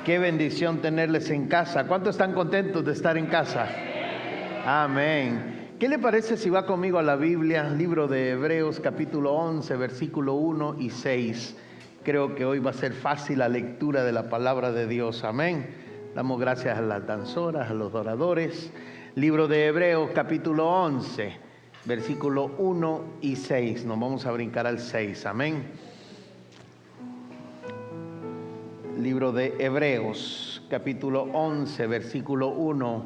Qué bendición tenerles en casa. ¿Cuántos están contentos de estar en casa? Amén. ¿Qué le parece si va conmigo a la Biblia, libro de Hebreos, capítulo 11, versículo 1 y 6? Creo que hoy va a ser fácil la lectura de la palabra de Dios. Amén. Damos gracias a las danzoras, a los oradores. Libro de Hebreos, capítulo 11, versículo 1 y 6. Nos vamos a brincar al 6. Amén. Libro de Hebreos, capítulo 11, versículo 1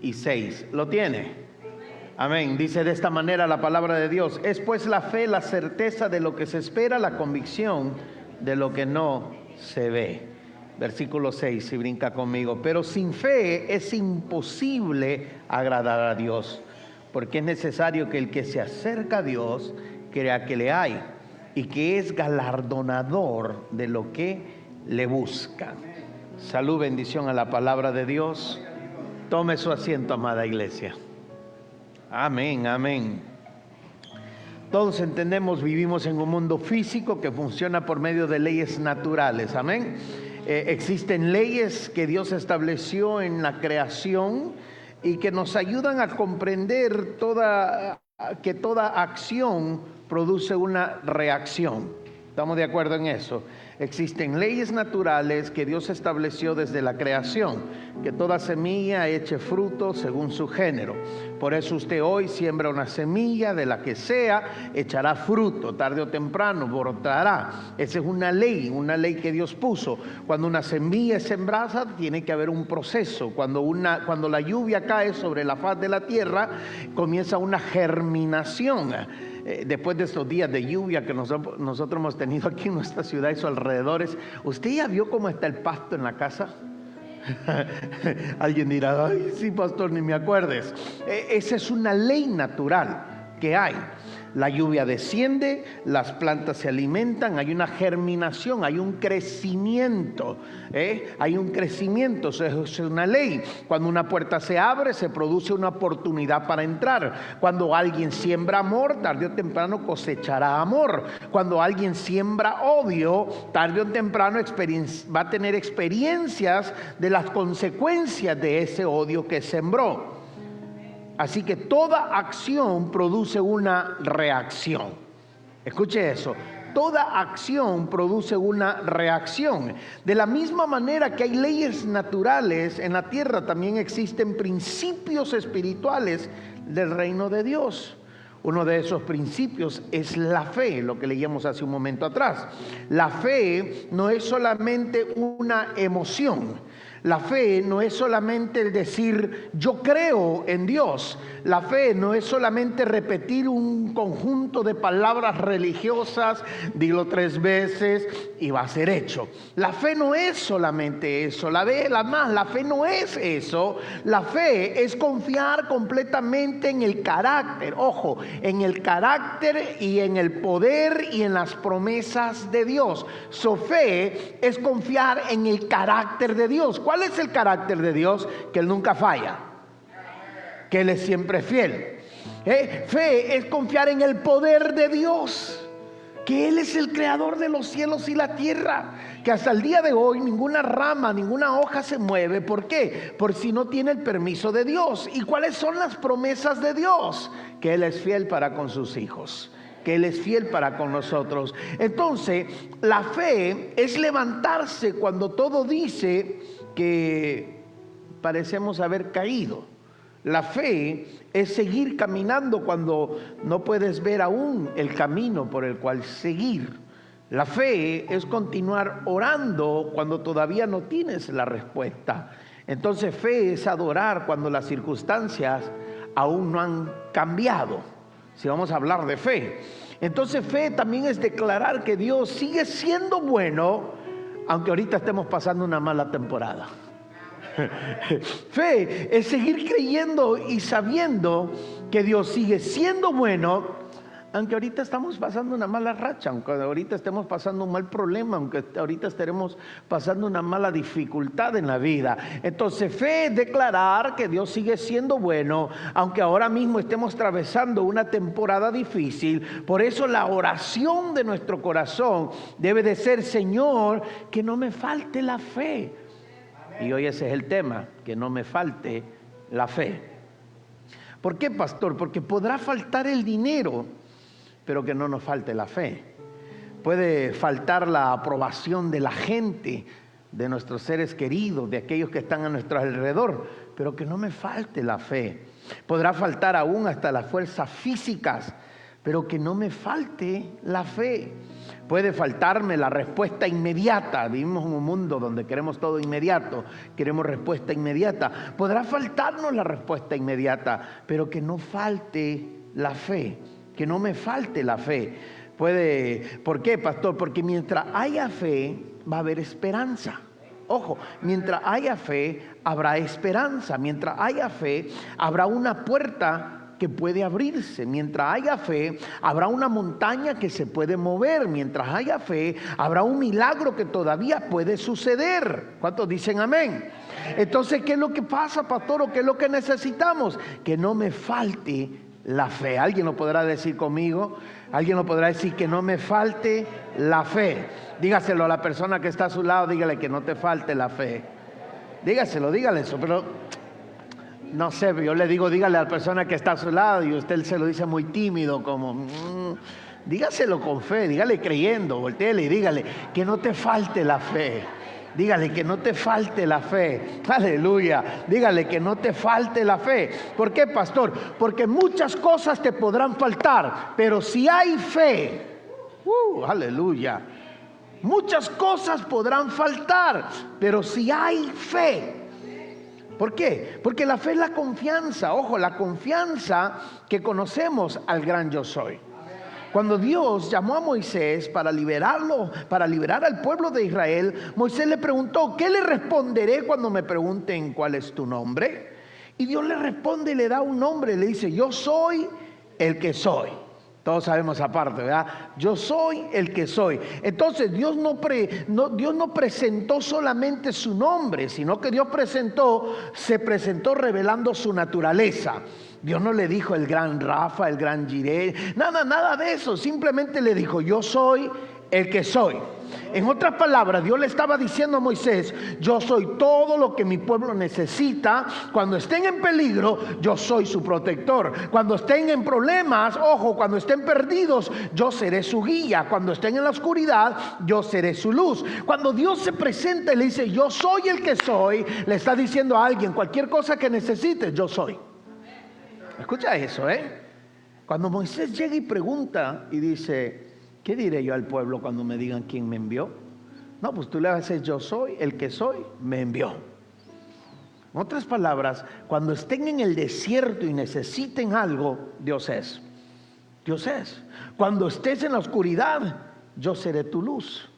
y 6. ¿Lo tiene? Amén. Dice de esta manera la palabra de Dios: es pues la fe, la certeza de lo que se espera, la convicción de lo que no se ve. Versículo 6, si brinca conmigo. Pero sin fe es imposible agradar a Dios, porque es necesario que el que se acerca a Dios crea que le hay y que es galardonador de lo que le buscan. Salud, bendición a la palabra de Dios. Tome su asiento, amada iglesia. Amén, amén. Todos entendemos, vivimos en un mundo físico que funciona por medio de leyes naturales. Amén. Existen leyes que Dios estableció en la creación y que nos ayudan a comprender que toda acción produce una reacción. ¿Estamos de acuerdo en eso? Existen leyes naturales que Dios estableció desde la creación, que toda semilla eche fruto según su género. Por eso usted hoy siembra una semilla, de la que sea, echará fruto, tarde o temprano, brotará. Esa es una ley que Dios puso. Cuando una semilla es sembrada, tiene que haber un proceso. Cuando la lluvia cae sobre la faz de la tierra, comienza una germinación. Después de estos días de lluvia que nosotros hemos tenido aquí en nuestra ciudad y sus alrededores, ¿usted ya vio cómo está el pasto en la casa? Alguien dirá: ay, sí, pastor, ni me acuerdes. Esa es una ley natural que hay. La lluvia desciende, las plantas se alimentan, hay una germinación, hay un crecimiento. Hay un crecimiento, eso es una ley. Cuando una puerta se abre, se produce una oportunidad para entrar. Cuando alguien siembra amor, tarde o temprano cosechará amor. Cuando alguien siembra odio, tarde o temprano va a tener experiencias de las consecuencias de ese odio que sembró. Así que toda acción produce una reacción. Escuche eso. Toda acción produce una reacción. De la misma manera que hay leyes naturales, en la tierra también existen principios espirituales del reino de Dios. Uno de esos principios es la fe, lo que leíamos hace un momento atrás. La fe no es solamente una emoción. La fe no es solamente el decir yo creo en Dios. La fe no es solamente repetir un conjunto de palabras religiosas, dilo 3 veces y va a ser hecho. La fe no es solamente eso. La fe no es eso. La fe es confiar completamente en el carácter, ojo, en el carácter y en el poder y en las promesas de Dios. Su fe es confiar en el carácter de Dios. ¿Cuál es el carácter de Dios? Que Él nunca falla, que Él es siempre fiel. Fe es confiar en el poder de Dios, que Él es el creador de los cielos y la tierra, que hasta el día de hoy ninguna rama, ninguna hoja se mueve. ¿Por qué? Por si no tiene el permiso de Dios. ¿Y cuáles son las promesas de Dios? Que Él es fiel para con sus hijos, que Él es fiel para con nosotros. Entonces, la fe es levantarse cuando todo dice que parecemos haber caído. La fe es seguir caminando cuando no puedes ver aún el camino por el cual seguir. La fe es continuar orando cuando todavía no tienes la respuesta. Entonces, fe es adorar cuando las circunstancias aún no han cambiado. Si vamos a hablar de fe, entonces fe también es declarar que Dios sigue siendo bueno, aunque ahorita estemos pasando una mala temporada. Fe es seguir creyendo y sabiendo que Dios sigue siendo bueno, aunque ahorita estamos pasando una mala racha, aunque ahorita estemos pasando un mal problema, aunque ahorita estaremos pasando una mala dificultad en la vida. Entonces, fe es declarar que Dios sigue siendo bueno, aunque ahora mismo estemos atravesando una temporada difícil. Por eso la oración de nuestro corazón debe de ser: Señor, que no me falte la fe. Y hoy ese es el tema, que no me falte la fe. ¿Por qué, pastor? Porque podrá faltar el dinero, pero que no nos falte la fe. Puede faltar la aprobación de la gente, de nuestros seres queridos, de aquellos que están a nuestro alrededor, pero que no me falte la fe. Podrá faltar aún hasta las fuerzas físicas, pero que no me falte la fe. Puede faltarme la respuesta inmediata. Vivimos en un mundo donde queremos todo inmediato, queremos respuesta inmediata. Podrá faltarnos la respuesta inmediata, pero que no falte la fe, que no me falte la fe. ¿Por qué, pastor? Porque mientras haya fe, va a haber esperanza. Ojo, mientras haya fe, habrá esperanza. Mientras haya fe, habrá una puerta que puede abrirse. Mientras haya fe, habrá una montaña que se puede mover. Mientras haya fe, habrá un milagro que todavía puede suceder. ¿Cuántos dicen amén? Entonces, ¿qué es lo que pasa, pastor? ¿O qué es lo que necesitamos? Que no me falte la fe. ¿Alguien lo podrá decir conmigo? ¿Alguien lo podrá decir? Que no me falte la fe. Dígaselo a la persona que está a su lado, dígale que no te falte la fe. Dígale eso, pero no sé, yo le digo, dígale a la persona que está a su lado y usted se lo dice muy tímido, como dígaselo con fe, dígale creyendo, voltéele y dígale que no te falte la fe. Dígale que no te falte la fe. Aleluya. Dígale que no te falte la fe. ¿Por qué, pastor? Porque muchas cosas te podrán faltar, pero si hay fe, aleluya. Muchas cosas podrán faltar, pero si hay fe. ¿Por qué? Porque la fe es la confianza. Ojo, la confianza que conocemos al gran yo soy. Cuando Dios llamó a Moisés para liberar al pueblo de Israel, Moisés le preguntó, ¿qué le responderé cuando me pregunten cuál es tu nombre? Y Dios le responde y le da un nombre, le dice, yo soy el que soy. Todos sabemos aparte, ¿verdad? Yo soy el que soy. Entonces Dios no presentó solamente su nombre, sino que Dios se presentó revelando su naturaleza. Dios no le dijo el gran Rafa, el gran Jireh, nada de eso. Simplemente le dijo, yo soy el que soy. En otras palabras, Dios le estaba diciendo a Moisés, yo soy todo lo que mi pueblo necesita. Cuando estén en peligro, yo soy su protector. Cuando estén en problemas, ojo, cuando estén perdidos, yo seré su guía. Cuando estén en la oscuridad, yo seré su luz. Cuando Dios se presenta y le dice, yo soy el que soy, le está diciendo a alguien, cualquier cosa que necesites, yo soy. Escucha eso, Cuando Moisés llega y pregunta y dice, ¿qué diré yo al pueblo cuando me digan quién me envió? No, pues tú le vas a decir, yo soy el que soy, me envió. En otras palabras, cuando estén en el desierto y necesiten algo, Dios es. Dios es. Cuando estés en la oscuridad, yo seré tu luz.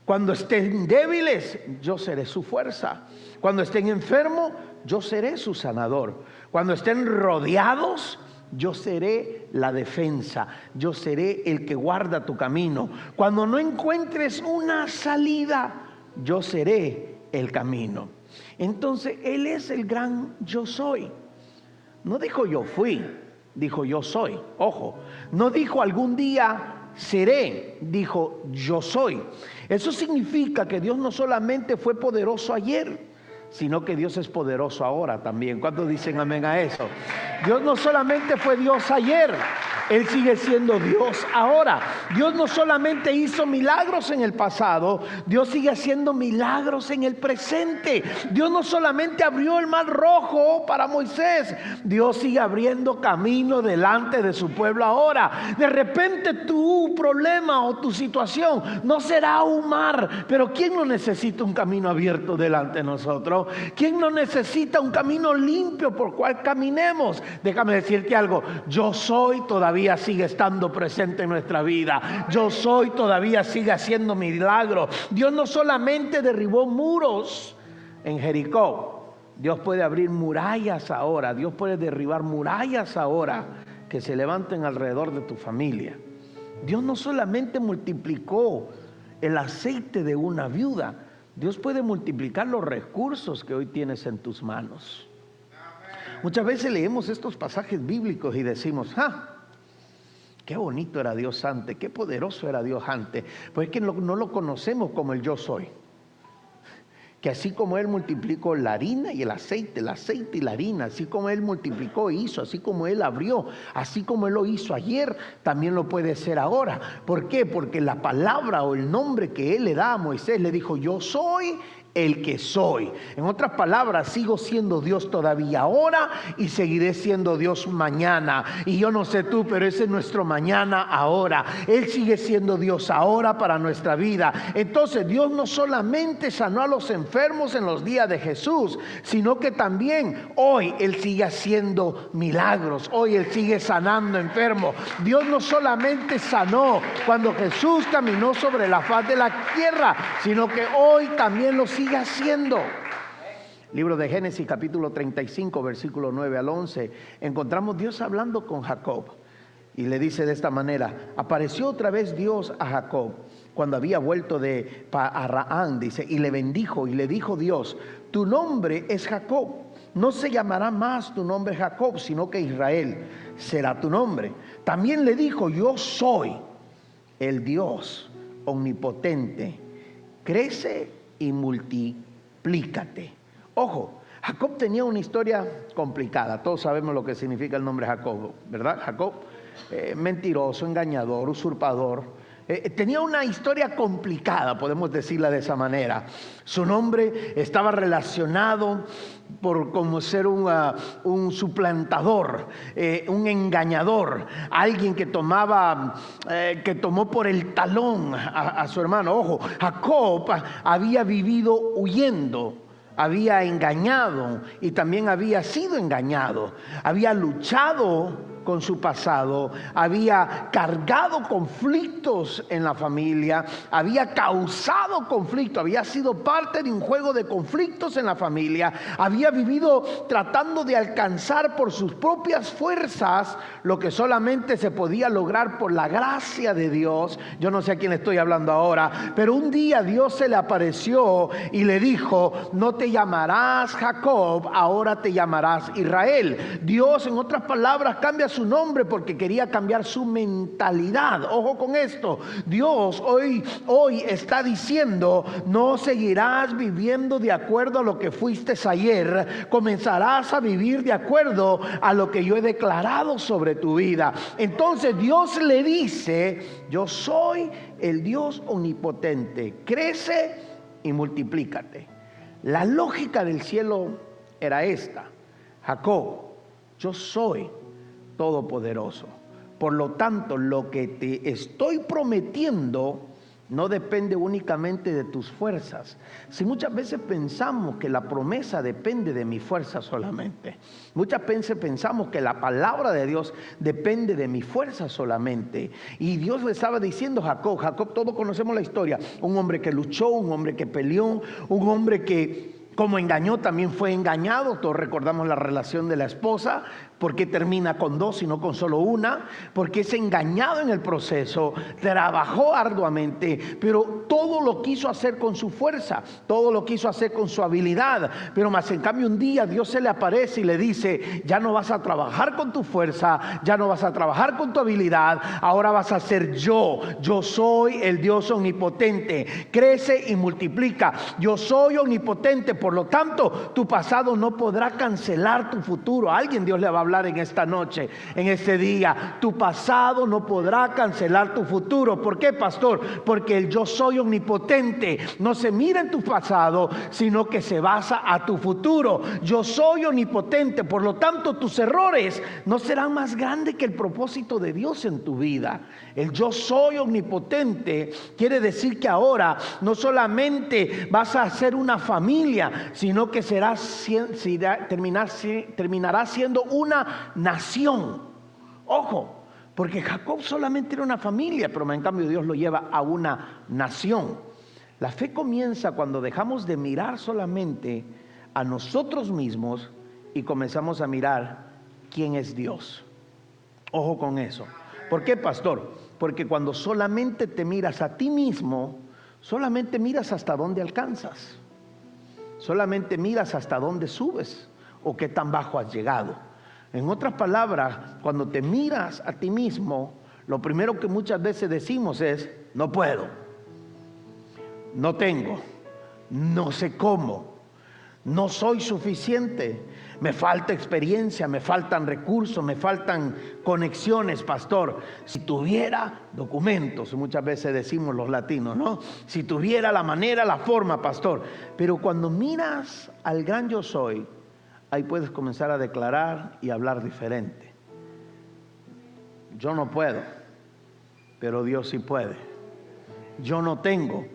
Cuando estén débiles, yo seré su fuerza. Cuando estén enfermos, yo seré su sanador. Cuando estén rodeados, yo seré la defensa. Yo seré el que guarda tu camino. Cuando no encuentres una salida, yo seré el camino. Entonces, Él es el gran yo soy. No dijo yo fui, dijo yo soy. Ojo, no dijo algún día seré, dijo yo soy. Eso significa que Dios no solamente fue poderoso ayer, sino que Dios es poderoso ahora también. ¿Cuántos dicen amén a eso? Dios no solamente fue Dios ayer, Él sigue siendo Dios ahora. Dios no solamente hizo milagros en el pasado, Dios sigue haciendo milagros en el presente. Dios no solamente abrió el mar rojo para Moisés, Dios sigue abriendo camino delante de su pueblo ahora. De repente tu problema o tu situación no será un mar, pero ¿quién no necesita un camino abierto delante de nosotros? ¿Quién no necesita un camino limpio por cual caminemos? Déjame decirte algo, yo soy todavía sigue estando presente en nuestra vida. Yo soy todavía sigue haciendo milagros. Dios no solamente derribó muros en Jericó, Dios puede abrir murallas ahora. Dios puede derribar murallas ahora que se levanten alrededor de tu familia. Dios no solamente multiplicó el aceite de una viuda, Dios puede multiplicar los recursos que hoy tienes en tus manos. Muchas veces leemos estos pasajes bíblicos y decimos, qué bonito era Dios antes, qué poderoso era Dios antes. Pues es que no lo conocemos como el yo soy. que así como Él multiplicó la harina y el aceite y la harina, así como Él multiplicó e hizo, así como Él abrió, así como Él lo hizo ayer, también lo puede hacer ahora. ¿Por qué? Porque la palabra o el nombre que Él le da a Moisés, le dijo: yo soy el que soy. En otras palabras, sigo siendo Dios todavía ahora y seguiré siendo Dios mañana. Y yo no sé tú, pero ese es nuestro mañana ahora. Él sigue siendo Dios ahora para nuestra vida. Entonces Dios no solamente sanó a los enfermos en los días de Jesús, sino que también hoy Él sigue haciendo milagros. Hoy Él sigue sanando enfermos. Dios no solamente sanó cuando Jesús caminó sobre la faz de la tierra, sino que hoy también lo sigue haciendo. Libro de Génesis capítulo 35 versículo 9 al 11, encontramos Dios hablando con Jacob y le dice de esta manera: apareció otra vez Dios a Jacob cuando había vuelto de Paran, dice, y le bendijo, y le dijo Dios: tu nombre es Jacob, no se llamará más tu nombre Jacob, sino que Israel será tu nombre. También le dijo: yo soy el Dios omnipotente, crece y multiplícate. Ojo, Jacob tenía una historia complicada. Todos sabemos lo que significa el nombre Jacob, ¿verdad? Jacob, mentiroso, engañador, usurpador. Tenía una historia complicada, podemos decirla de esa manera. Su nombre estaba relacionado como ser un suplantador, un engañador, alguien que tomó por el talón a su hermano. Ojo, Jacob había vivido huyendo, había engañado y también había sido engañado, había luchado con su pasado, había cargado conflictos en la familia, había causado conflicto, había sido parte de un juego de conflictos en la familia, había vivido tratando de alcanzar por sus propias fuerzas lo que solamente se podía lograr por la gracia de Dios. Yo no sé a quién le estoy hablando ahora, pero un día Dios se le apareció y le dijo: no te llamarás Jacob, ahora te llamarás Israel. Dios, en otras palabras, cambia su nombre porque quería cambiar su mentalidad. Ojo con esto, Dios hoy está diciendo: no seguirás viviendo de acuerdo a lo que fuiste ayer, comenzarás a vivir de acuerdo a lo que yo he declarado sobre tu vida. Entonces Dios le dice: yo soy el Dios omnipotente, crece y multiplícate. La lógica del cielo era esta: Jacob, yo soy todopoderoso. Por lo tanto, lo que te estoy prometiendo no depende únicamente de tus fuerzas. Si muchas veces pensamos que la promesa depende de mi fuerza solamente, muchas veces pensamos que la palabra de Dios depende de mi fuerza solamente. Y Dios le estaba diciendo a Jacob, todos conocemos la historia, un hombre que luchó, un hombre que peleó, un hombre que como engañó también fue engañado. Todos recordamos la relación de la esposa. ¿Por qué termina con dos y no con solo una? Porque es engañado en el proceso, trabajó arduamente, pero todo lo quiso hacer con su fuerza, todo lo quiso hacer con su habilidad. Pero más en cambio un día Dios se le aparece y le dice: ya no vas a trabajar con tu fuerza, ya no vas a trabajar con tu habilidad, ahora vas a ser yo. Yo soy el Dios omnipotente, crece y multiplica. Yo soy omnipotente, por lo tanto tu pasado no podrá cancelar tu futuro. A alguien Dios le va a hablar en esta noche, en este día. Tu pasado no podrá cancelar tu futuro. ¿Por qué, pastor? Porque el yo soy omnipotente no se mira en tu pasado, sino que se basa a tu futuro. Yo soy omnipotente, por lo tanto tus errores no serán más grandes que el propósito de Dios en tu vida. El yo soy omnipotente quiere decir que ahora no solamente vas a ser una familia, sino que terminará siendo una nación. Ojo, porque Jacob solamente era una familia, pero en cambio Dios lo lleva a una nación. La fe comienza cuando dejamos de mirar solamente a nosotros mismos y comenzamos a mirar quién es Dios. Ojo con eso. ¿Por qué, pastor? Porque cuando solamente te miras a ti mismo, solamente miras hasta dónde alcanzas, solamente miras hasta dónde subes o qué tan bajo has llegado. En otras palabras, cuando te miras a ti mismo, lo primero que muchas veces decimos es: no puedo, no tengo, no sé cómo, no soy suficiente, me falta experiencia, me faltan recursos, me faltan conexiones, pastor. Si tuviera documentos, muchas veces decimos los latinos, ¿no? Si tuviera la manera, la forma, pastor. Pero cuando miras al gran yo soy, ahí puedes comenzar a declarar y hablar diferente. Yo no puedo, pero Dios sí puede. Yo no tengo,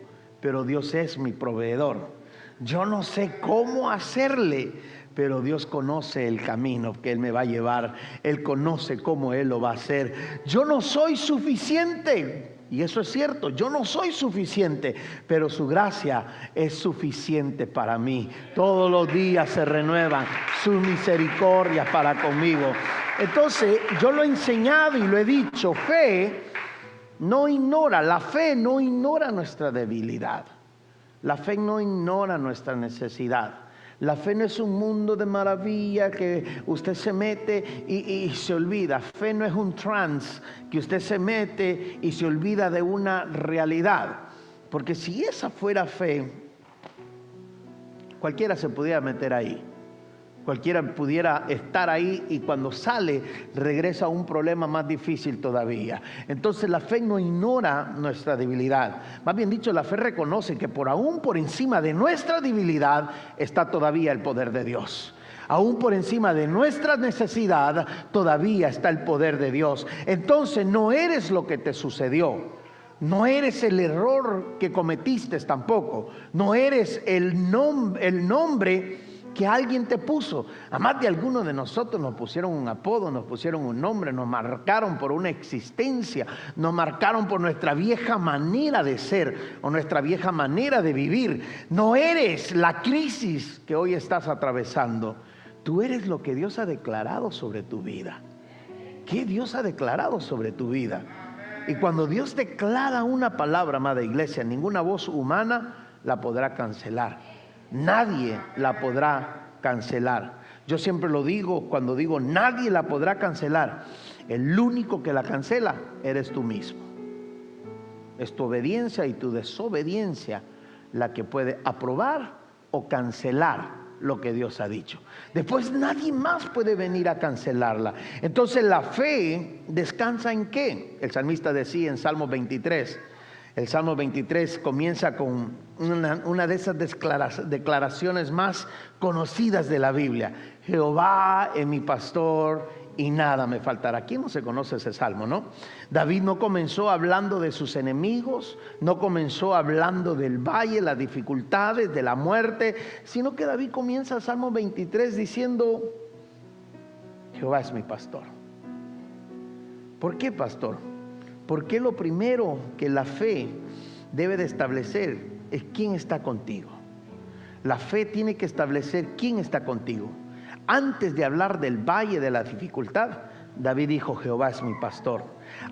pero Dios es mi proveedor. Yo no sé cómo hacerle, pero Dios conoce el camino que Él me va a llevar. Él conoce cómo Él lo va a hacer. Yo no soy suficiente, y eso es cierto, yo no soy suficiente, pero su gracia es suficiente para mí. Todos los días se renuevan sus misericordias para conmigo. Entonces, yo lo he enseñado y lo he dicho, fe no ignora, la fe no ignora nuestra debilidad. La fe no ignora nuestra necesidad. La fe no es un mundo de maravilla que usted se mete y se olvida. Fe no es un trance que usted se mete y se olvida de una realidad. Porque si esa fuera fe, cualquiera se pudiera meter ahí. Cualquiera pudiera estar ahí y cuando sale regresa a un problema más difícil todavía. Entonces la fe no ignora nuestra debilidad. Más bien dicho, la fe reconoce que aún por encima de nuestra debilidad está todavía el poder de Dios. Aún por encima de nuestra necesidad todavía está el poder de Dios. Entonces no eres lo que te sucedió. No eres el error que cometiste tampoco. No eres el nombre que alguien te puso. A más de algunos de nosotros nos pusieron un apodo, nos pusieron un nombre, nos marcaron por una existencia, nos marcaron por nuestra vieja manera de ser o nuestra vieja manera de vivir. No eres la crisis que hoy estás atravesando. Tú eres lo que Dios ha declarado sobre tu vida. ¿Qué Dios ha declarado sobre tu vida? Y cuando Dios declara una palabra, amada iglesia, ninguna voz humana la podrá cancelar. Nadie la podrá cancelar. Yo siempre lo digo cuando digo nadie la podrá cancelar. El único que la cancela eres tú mismo. Es tu obediencia y tu desobediencia la que puede aprobar o cancelar lo que Dios ha dicho. Después nadie más puede venir a cancelarla. Entonces la fe descansa ¿en qué? El salmista decía en Salmo 23. El Salmo 23 comienza con una de esas declaraciones más conocidas de la Biblia. Jehová es mi pastor y nada me faltará. ¿Quién no se conoce ese salmo, no? David no comenzó hablando de sus enemigos, no comenzó hablando del valle, las dificultades, de la muerte, sino que David comienza el Salmo 23 diciendo, Jehová es mi pastor. ¿Por qué, pastor? Porque lo primero que la fe debe de establecer es quién está contigo. La fe tiene que establecer quién está contigo. Antes de hablar del valle de la dificultad, David dijo, Jehová es mi pastor.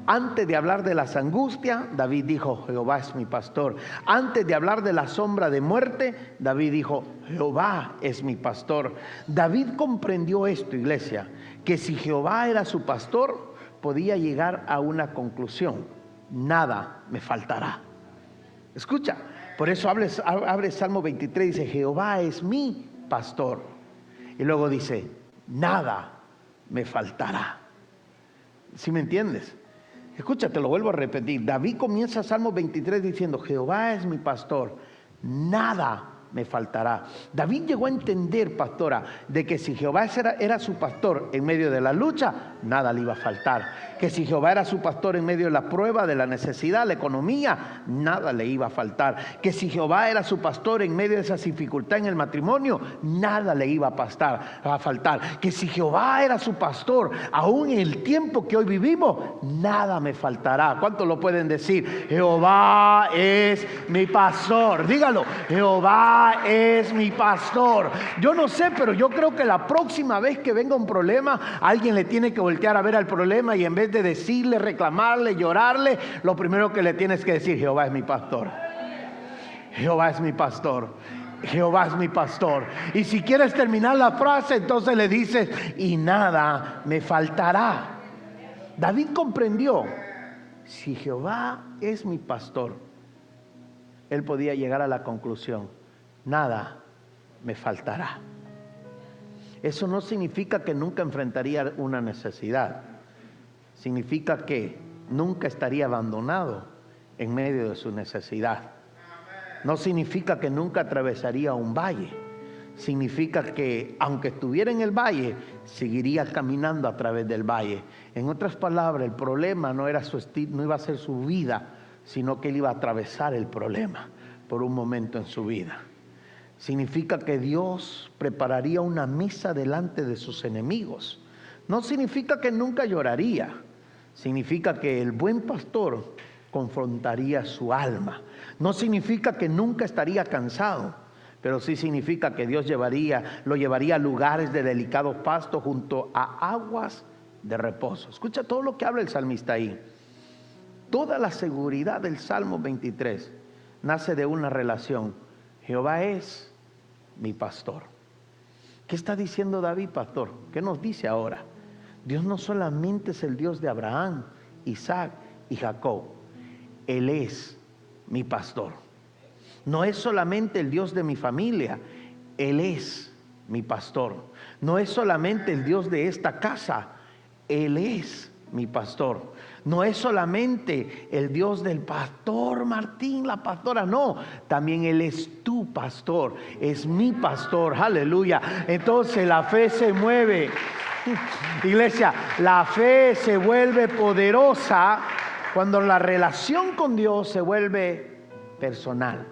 Antes de hablar de las angustias, David dijo, Jehová es mi pastor. Antes de hablar de la sombra de muerte, David dijo, Jehová es mi pastor. David comprendió esto, iglesia, que si Jehová era su pastor, podía llegar a una conclusión: nada me faltará. Escucha, por eso abre Salmo 23 y dice, Jehová es mi pastor. Y luego dice, nada me faltará. ¿Sí me entiendes? Escucha, te lo vuelvo a repetir. David comienza Salmo 23 diciendo, Jehová es mi pastor, nada me faltará. David llegó a entender, pastora, de que si Jehová era su pastor en medio de la lucha, nada le iba a faltar. Que si Jehová era su pastor en medio de la prueba, de la necesidad, la economía, nada le iba a faltar. Que si Jehová era su pastor en medio de esa dificultad en el matrimonio, nada le iba a faltar. Que si Jehová era su pastor, aún en el tiempo que hoy vivimos, nada me faltará. ¿Cuántos lo pueden decir? Jehová es mi pastor. Dígalo, Jehová es mi pastor. Yo no sé, pero yo creo que la próxima vez que venga un problema, alguien le tiene que voltear a ver al problema y en vez de decirle, reclamarle, llorarle, lo primero que le tienes que decir, Jehová es mi pastor. Jehová es mi pastor. Jehová es mi pastor. Y si quieres terminar la frase, entonces le dices, y nada me faltará. David comprendió, si Jehová es mi pastor, él podía llegar a la conclusión, nada me faltará. Eso no significa que nunca enfrentaría una necesidad. Significa que nunca estaría abandonado en medio de su necesidad. No significa que nunca atravesaría un valle. Significa que aunque estuviera en el valle, seguiría caminando a través del valle. En otras palabras, el problema no era no iba a ser su vida, sino que él iba a atravesar el problema por un momento en su vida. Significa que Dios prepararía una mesa delante de sus enemigos. No significa que nunca lloraría. Significa que el buen pastor confrontaría su alma. No significa que nunca estaría cansado, pero sí significa que Dios lo llevaría a lugares de delicados pastos junto a aguas de reposo. Escucha todo lo que habla el salmista ahí. Toda la seguridad del Salmo 23 nace de una relación. Jehová es mi pastor. ¿Qué está diciendo David, pastor? ¿Qué nos dice ahora? Dios no solamente es el Dios de Abraham, Isaac y Jacob. Él es mi pastor. No es solamente el Dios de mi familia, Él es mi pastor. No es solamente el Dios de esta casa, Él es mi pastor. No es solamente el Dios del pastor Martín, la pastora, no. También Él es tu pastor, es mi pastor, aleluya. Entonces la fe se mueve. Iglesia, la fe se vuelve poderosa cuando la relación con Dios se vuelve personal.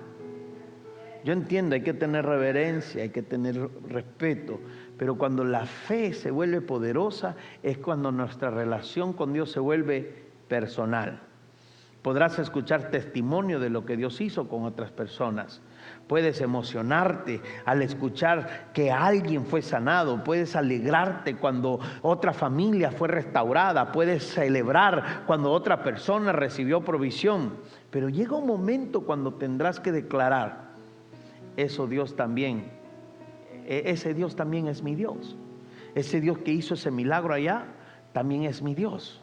Yo entiendo, hay que tener reverencia, hay que tener respeto, pero cuando la fe se vuelve poderosa es cuando nuestra relación con Dios se vuelve personal. Podrás escuchar testimonio de lo que Dios hizo con otras personas. Puedes emocionarte al escuchar que alguien fue sanado. Puedes alegrarte cuando otra familia fue restaurada. Puedes celebrar cuando otra persona recibió provisión. Pero llega un momento cuando tendrás que declarar: ese Dios también es mi Dios. Ese Dios que hizo ese milagro allá también es mi Dios.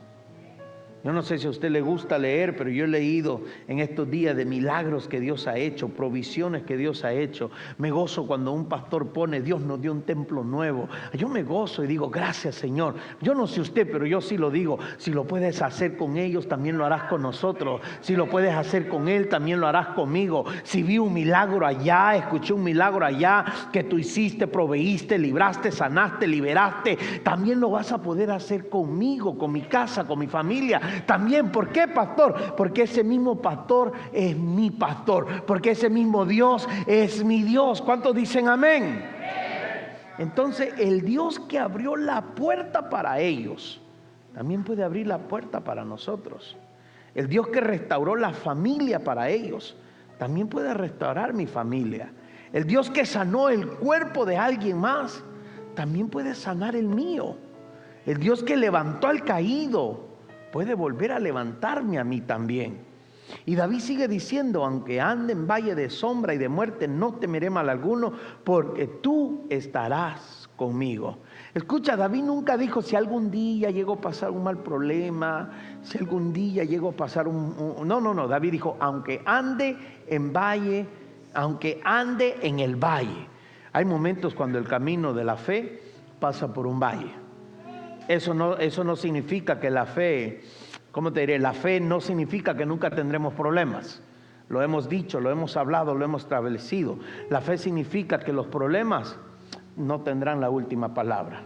Yo no sé si a usted le gusta leer, pero yo he leído en estos días de milagros que Dios ha hecho, provisiones que Dios ha hecho. Me gozo cuando un pastor pone: Dios nos dio un templo nuevo. Yo me gozo y digo: gracias, Señor. Yo no sé usted, pero yo sí lo digo. Si lo puedes hacer con ellos, también lo harás con nosotros. Si lo puedes hacer con él, también lo harás conmigo. Si vi un milagro allá, escuché un milagro allá que tú hiciste, proveíste, libraste, sanaste, liberaste, también lo vas a poder hacer conmigo, con mi casa, con mi familia. También, ¿por qué, pastor? Porque ese mismo pastor es mi pastor, porque ese mismo Dios es mi Dios. ¿Cuántos dicen amén? Entonces, el Dios que abrió la puerta para ellos también puede abrir la puerta para nosotros. El Dios que restauró la familia para ellos también puede restaurar mi familia. El Dios que sanó el cuerpo de alguien más también puede sanar el mío. El Dios que levantó al caído puede volver a levantarme a mí también. Y David sigue diciendo: aunque ande en valle de sombra y de muerte, no temeré mal alguno, porque tú estarás conmigo. Escucha, David nunca dijo: si algún día llego a pasar un mal problema, si algún día llego a pasar No, David dijo: aunque ande en valle, aunque ande en el valle. Hay momentos cuando el camino de la fe pasa por un valle. Eso no significa que la fe, ¿cómo te diré? La fe no significa que nunca tendremos problemas. Lo hemos dicho, lo hemos hablado, lo hemos establecido. La fe significa que los problemas no tendrán la última palabra.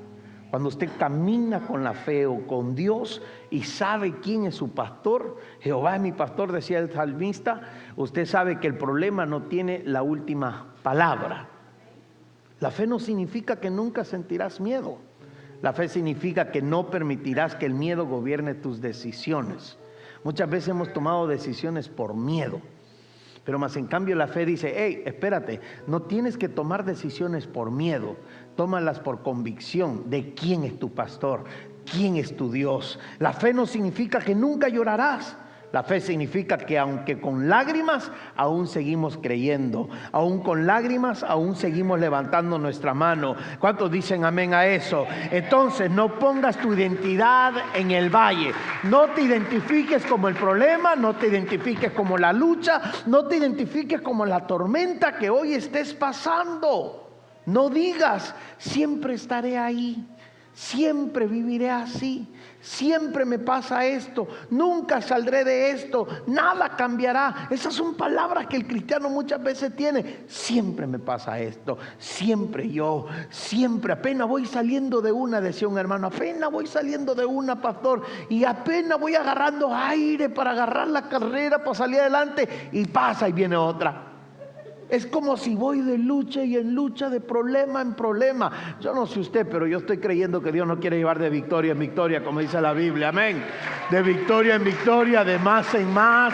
Cuando usted camina con la fe o con Dios y sabe quién es su pastor, Jehová es mi pastor, decía el salmista, usted sabe que el problema no tiene la última palabra. La fe no significa que nunca sentirás miedo. La fe significa que no permitirás que el miedo gobierne tus decisiones. Muchas veces hemos tomado decisiones por miedo, pero más en cambio la fe dice: hey, espérate, no tienes que tomar decisiones por miedo, tómalas por convicción de quién es tu pastor, quién es tu Dios. La fe no significa que nunca llorarás, La fe significa que aunque con lágrimas, aún seguimos creyendo. Aún con lágrimas, aún seguimos levantando nuestra mano. ¿Cuántos dicen amén a eso? Entonces, no pongas tu identidad en el valle. No te identifiques como el problema, no te identifiques como la lucha, no te identifiques como la tormenta que hoy estés pasando. No digas, siempre estaré ahí, siempre viviré así. Siempre me pasa esto, nunca saldré de esto, nada cambiará. Esas son palabras que el cristiano muchas veces tiene. Siempre me pasa esto, siempre yo, siempre. Apenas voy saliendo de una, decía un hermano, apenas voy saliendo de una, pastor, y apenas voy agarrando aire para agarrar la carrera, para salir adelante, y pasa y viene otra. Es como si voy de lucha y en lucha, de problema en problema. Yo no sé usted, pero yo estoy creyendo que Dios nos quiere llevar de victoria en victoria, como dice la Biblia. Amén. De victoria en victoria, de más en más.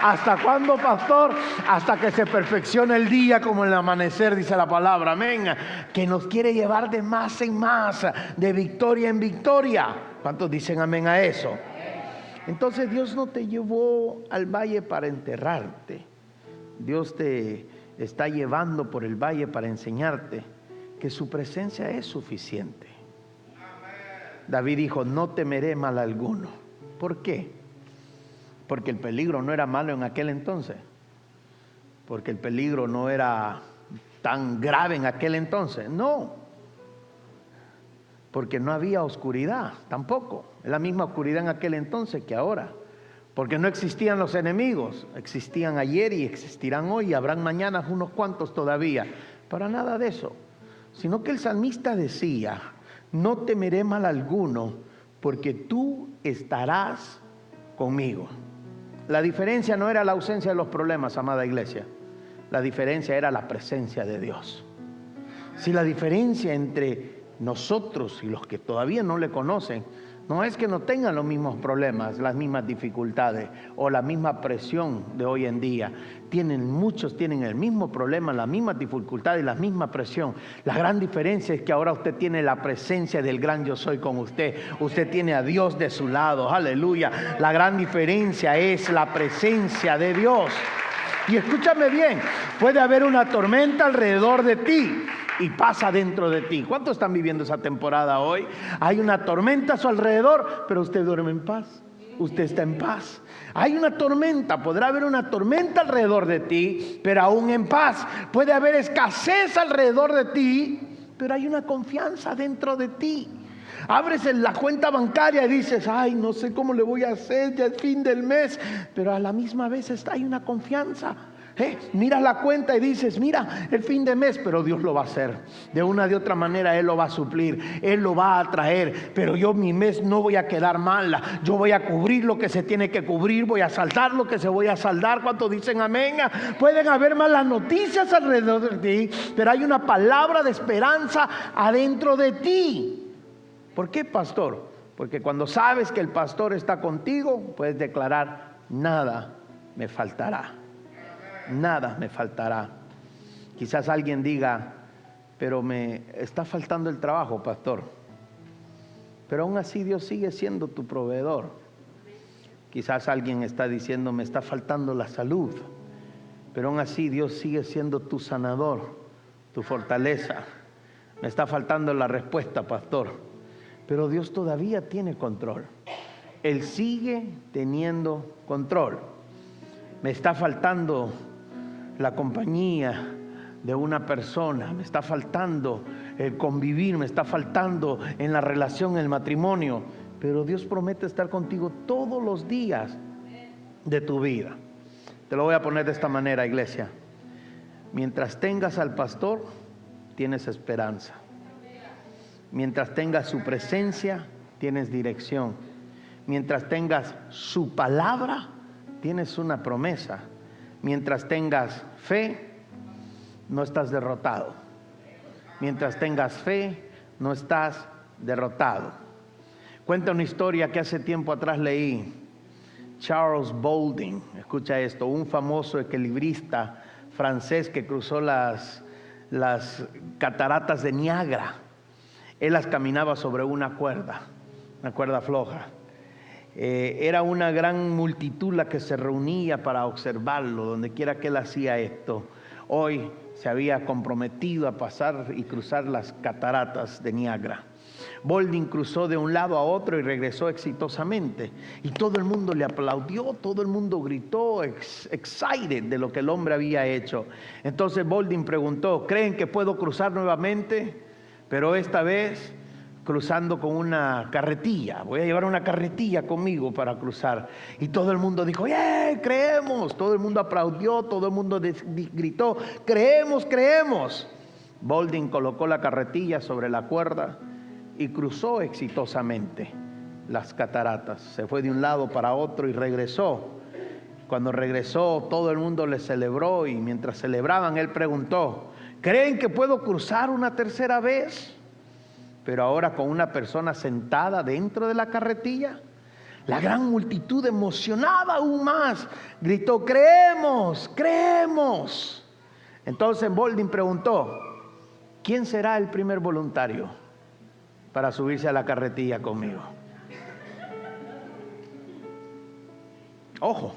¿Hasta cuándo, pastor? Hasta que se perfeccione el día como el amanecer, dice la palabra. Amén. Que nos quiere llevar de más en más, de victoria en victoria. ¿Cuántos dicen amén a eso? Entonces Dios no te llevó al valle para enterrarte. Dios te está llevando por el valle para enseñarte que su presencia es suficiente. David dijo, no temeré mal alguno. ¿Por qué? Porque el peligro no era malo en aquel entonces. Porque el peligro no era tan grave en aquel entonces. No. Porque no había oscuridad tampoco. Es la misma oscuridad en aquel entonces que ahora. Porque no existían los enemigos, existían ayer y existirán hoy, y habrán mañana unos cuantos todavía. Para nada de eso, sino que el salmista decía, no temeré mal alguno, porque tú estarás conmigo. La diferencia no era la ausencia de los problemas, amada iglesia, la diferencia era la presencia de Dios. Si la diferencia entre nosotros y los que todavía no le conocen, no es que no tengan los mismos problemas, las mismas dificultades o la misma presión de hoy en día. Muchos tienen el mismo problema, las mismas dificultades y la misma presión. La gran diferencia es que ahora usted tiene la presencia del gran yo soy con usted. Usted tiene a Dios de su lado, aleluya. La gran diferencia es la presencia de Dios. Y escúchame bien, puede haber una tormenta alrededor de ti y pasa dentro de ti. ¿Cuántos están viviendo esa temporada hoy? Hay una tormenta a su alrededor, pero usted duerme en paz. Usted está en paz. Hay una tormenta, podrá haber una tormenta alrededor de ti, pero aún en paz. Puede haber escasez alrededor de ti, pero hay una confianza dentro de ti. Abres en la cuenta bancaria y dices, ay, no sé cómo le voy a hacer, ya es fin del mes, pero a la misma vez hay una confianza. Miras la cuenta y dices, mira, el fin de mes, pero Dios lo va a hacer. De una de otra manera Él lo va a suplir, Él lo va a traer. Pero yo mi mes no voy a quedar mal. Yo voy a cubrir lo que se tiene que cubrir, voy a saldar lo que se voy a saldar. ¿Cuántos dicen amén? Pueden haber malas noticias alrededor de ti, pero hay una palabra de esperanza adentro de ti. ¿Por qué, pastor? Porque cuando sabes que el pastor está contigo, puedes declarar, nada me faltará. Nada me faltará. Quizás alguien diga, pero me está faltando el trabajo, pastor. Pero aún así Dios sigue siendo tu proveedor. Quizás alguien está diciendo, me está faltando la salud. Pero aún así Dios sigue siendo tu sanador, tu fortaleza. Me está faltando la respuesta, pastor. Pero Dios todavía tiene control. Él sigue teniendo control. Me está faltando la compañía de una persona, me está faltando el convivir, me está faltando en la relación, en el matrimonio, pero Dios promete estar contigo todos los días de tu vida. Te lo voy a poner de esta manera, iglesia. Mientras tengas al pastor, tienes esperanza. Mientras tengas su presencia, tienes dirección. Mientras tengas su palabra, tienes una promesa. Mientras tengas fe, no estás derrotado. Mientras tengas fe, no estás derrotado. Cuenta una historia que hace tiempo atrás leí. Charles Baldwin, escucha esto, un famoso equilibrista francés que cruzó las cataratas de Niágara. Él las caminaba sobre una cuerda floja. Era una gran multitud la que se reunía para observarlo, donde quiera que él hacía esto. Hoy se había comprometido a pasar y cruzar las cataratas de Niágara. Boldin cruzó de un lado a otro y regresó exitosamente. Y todo el mundo le aplaudió, todo el mundo gritó, excited de lo que el hombre había hecho. Entonces Boldin preguntó, ¿creen que puedo cruzar nuevamente? Pero esta vez cruzando con una carretilla. Voy a llevar una carretilla conmigo para cruzar. Y todo el mundo dijo, ¡yeah! Creemos. Todo el mundo aplaudió, todo el mundo gritó, creemos, creemos. Boldin colocó la carretilla sobre la cuerda y cruzó exitosamente las cataratas. Se fue de un lado para otro y regresó. Cuando regresó, todo el mundo le celebró y mientras celebraban, él preguntó, ¿creen que puedo cruzar una tercera vez? Pero ahora con una persona sentada dentro de la carretilla. La gran multitud, emocionada aún más, gritó, creemos, creemos. Entonces Boldin preguntó, ¿quién será el primer voluntario para subirse a la carretilla conmigo? Ojo.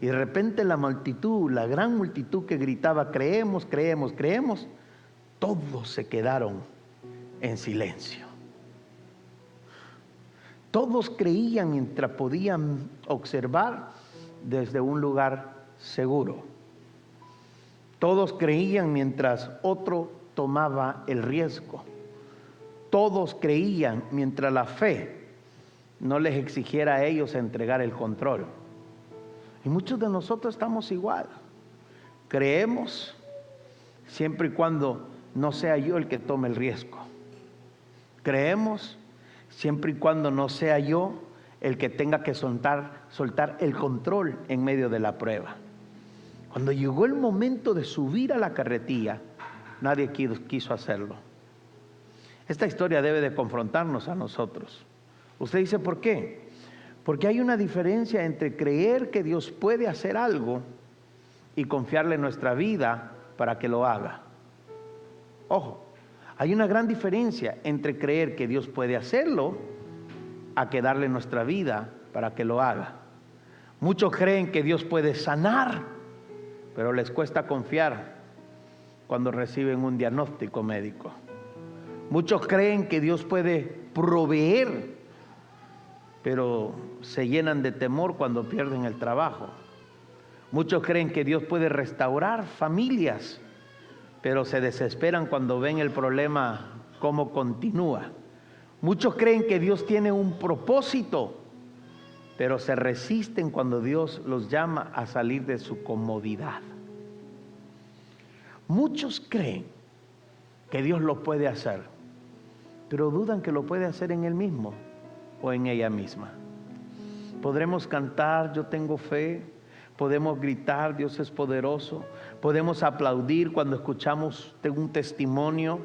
Y de repente la multitud, la gran multitud que gritaba, creemos, creemos, creemos, todos se quedaron en silencio. Todos creían mientras podían observar desde un lugar seguro. Todos creían mientras otro tomaba el riesgo. Todos creían mientras la fe no les exigiera a ellos entregar el control. Y muchos de nosotros estamos igual. Creemos siempre y cuando no sea yo el que tome el riesgo. Creemos siempre y cuando no sea yo el que tenga que soltar el control en medio de la prueba. Cuando llegó el momento de subir a la carretilla, nadie quiso hacerlo. Esta historia debe de confrontarnos a nosotros. Usted dice, ¿por qué? Porque hay una diferencia entre creer que Dios puede hacer algo y confiarle nuestra vida para que lo haga. Ojo, hay una gran diferencia entre creer que Dios puede hacerlo a que darle nuestra vida para que lo haga. Muchos creen que Dios puede sanar, pero les cuesta confiar cuando reciben un diagnóstico médico. Muchos creen que Dios puede proveer, pero se llenan de temor cuando pierden el trabajo. Muchos creen que Dios puede restaurar familias, pero se desesperan cuando ven el problema cómo continúa. Muchos creen que Dios tiene un propósito, pero se resisten cuando Dios los llama a salir de su comodidad. Muchos creen que Dios lo puede hacer, pero dudan que lo puede hacer en Él mismo o en ella misma. Podremos cantar, yo tengo fe. Podemos gritar, Dios es poderoso. Podemos aplaudir cuando escuchamos un testimonio.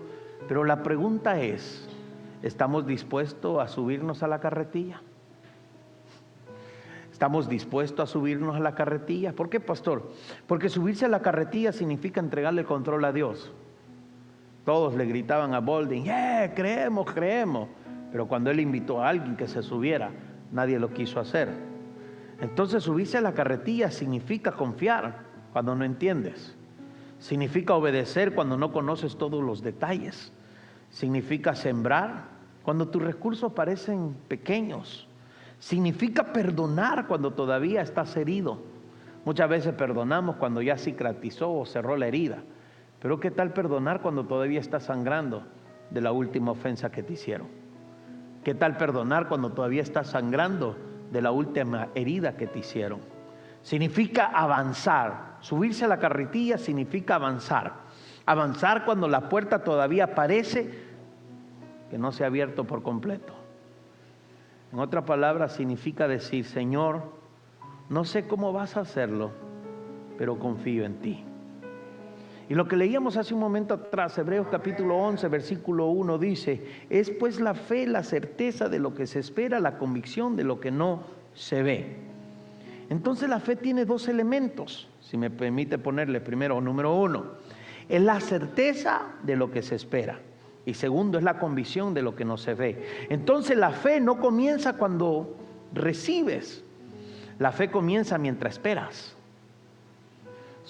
Pero la pregunta es, ¿estamos dispuestos a subirnos a la carretilla? ¿Estamos dispuestos a subirnos a la carretilla? ¿Por qué, pastor? Porque subirse a la carretilla significa entregarle el control a Dios. Todos le gritaban a Boldin, creemos, creemos. Pero cuando él invitó a alguien que se subiera, nadie lo quiso hacer. Entonces subirse a la carretilla significa confiar cuando no entiendes. Significa obedecer cuando no conoces todos los detalles. Significa sembrar cuando tus recursos parecen pequeños. Significa perdonar cuando todavía estás herido. Muchas veces perdonamos cuando ya cicatrizó o cerró la herida. Pero ¿qué tal perdonar cuando todavía estás sangrando de la última ofensa que te hicieron? ¿Qué tal perdonar cuando todavía estás sangrando de la última herida que te hicieron? Significa avanzar. Subirse a la carretilla significa avanzar. Avanzar cuando la puerta todavía parece que no se ha abierto por completo. En otras palabras, significa decir, Señor, no sé cómo vas a hacerlo, pero confío en ti. Y lo que leíamos hace un momento atrás, Hebreos capítulo 11, versículo 1 dice, es pues la fe, la certeza de lo que se espera, la convicción de lo que no se ve. Entonces la fe tiene dos elementos, si me permite ponerle primero, número 1, es la certeza de lo que se espera. Y segundo, es la convicción de lo que no se ve. Entonces la fe no comienza cuando recibes. La fe comienza mientras esperas.